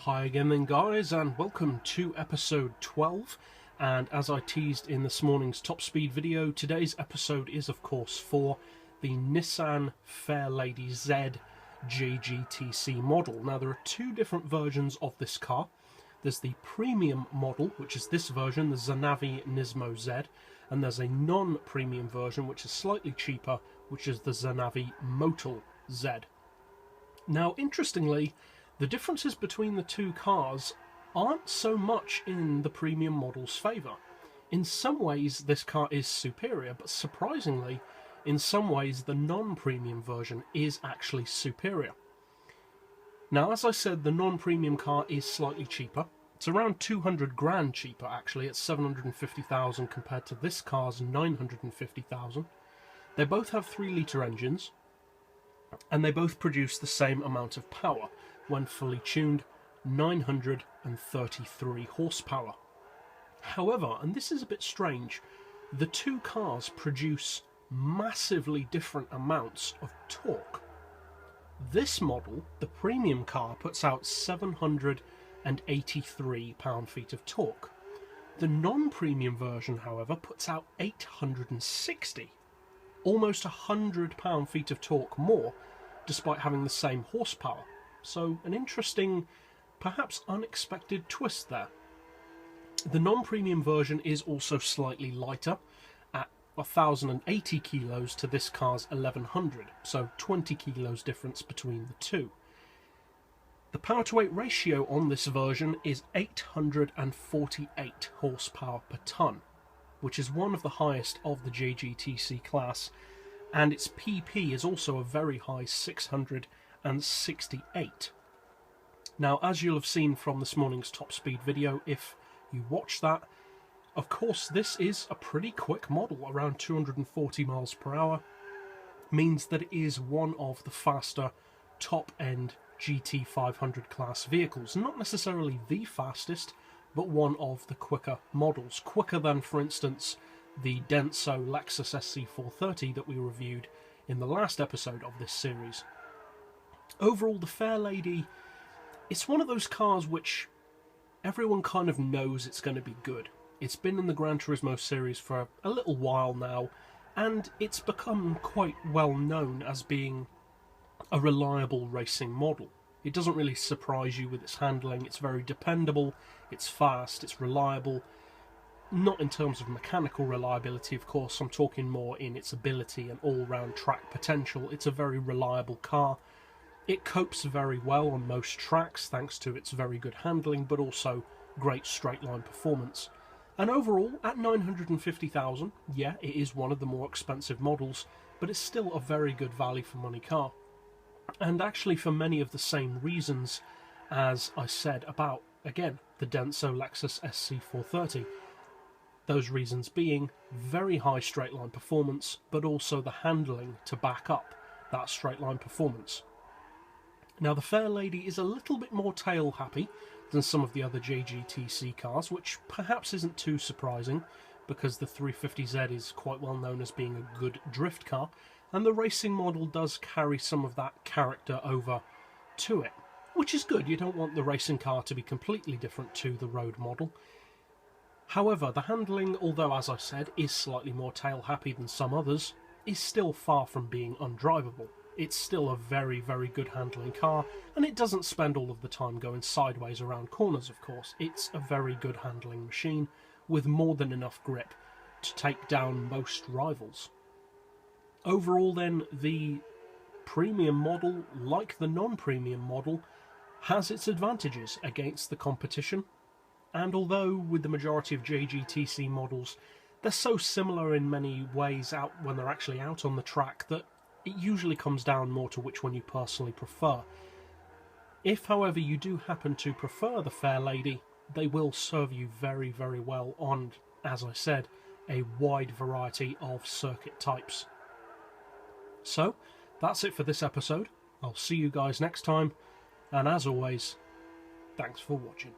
Hi again then guys, and welcome to episode 12, and as I teased in this morning's top speed video, today's episode is of course for the Nissan Fairlady Z JGTC model. Now there are two different versions of this car. There's the premium model, which is this version, the Xanavi Nismo Z, and there's a non-premium version which is slightly cheaper, which is the Xanavi Motul Z. Now interestingly, the differences between the two cars aren't so much in the premium model's favour. In some ways this car is superior, but surprisingly, in some ways the non-premium version is actually superior. Now as I said, the non-premium car is slightly cheaper. It's around 200 grand cheaper actually, it's 750,000 compared to this car's 950,000. They both have 3-litre engines, and they both produce the same amount of power. When fully tuned, 933 horsepower. However, and this is a bit strange, the two cars produce massively different amounts of torque. This model, the premium car, puts out 783 pound-feet of torque. The non-premium version, however, puts out 860, almost 100 pound-feet of torque more, despite having the same horsepower. So an interesting, perhaps unexpected twist there. The non-premium version is also slightly lighter, at 1,080 kilos to this car's 1,100, so 20 kilos difference between the two. The power-to-weight ratio on this version is 848 horsepower per tonne, which is one of the highest of the JGTC class, and its PP is also a very high 668. Now, as you'll have seen from this morning's top speed video, if you watch that, of course this is a pretty quick model, around 240 miles per hour, means that it is one of the faster top-end GT500 class vehicles. Not necessarily the fastest, but one of the quicker models. Quicker than, for instance, the Denso Lexus SC430 that we reviewed in the last episode of this series. Overall, the Fairlady, it's one of those cars which everyone kind of knows it's going to be good. It's been in the Gran Turismo series for a little while now, and it's become quite well known as being a reliable racing model. It doesn't really surprise you with its handling. It's very dependable, it's fast, it's reliable. Not in terms of mechanical reliability, of course, I'm talking more in its ability and all-round track potential. It's a very reliable car. It copes very well on most tracks thanks to its very good handling, but also great straight-line performance. And overall, at 950,000, yeah, it is one of the more expensive models, but it's still a very good value-for-money car. And actually for many of the same reasons as I said about, again, the Denso Lexus SC430. Those reasons being very high straight-line performance, but also the handling to back up that straight-line performance. Now the Fairlady is a little bit more tail-happy than some of the other JGTC cars, which perhaps isn't too surprising, because the 350Z is quite well known as being a good drift car, and the racing model does carry some of that character over to it, which is good. You don't want the racing car to be completely different to the road model. However, the handling, although as I said, is slightly more tail-happy than some others, is still far from being undrivable. It's still a very, very good handling car, and it doesn't spend all of the time going sideways around corners, of course. It's a very good handling machine, with more than enough grip to take down most rivals. Overall then, the premium model, like the non-premium model, has its advantages against the competition. And although with the majority of JGTC models, they're so similar in many ways out when they're actually out on the track that it usually comes down more to which one you personally prefer. If, however, you do happen to prefer the Fairlady, they will serve you very, very well on, as I said, a wide variety of circuit types. So, that's it for this episode. I'll see you guys next time, and as always, thanks for watching.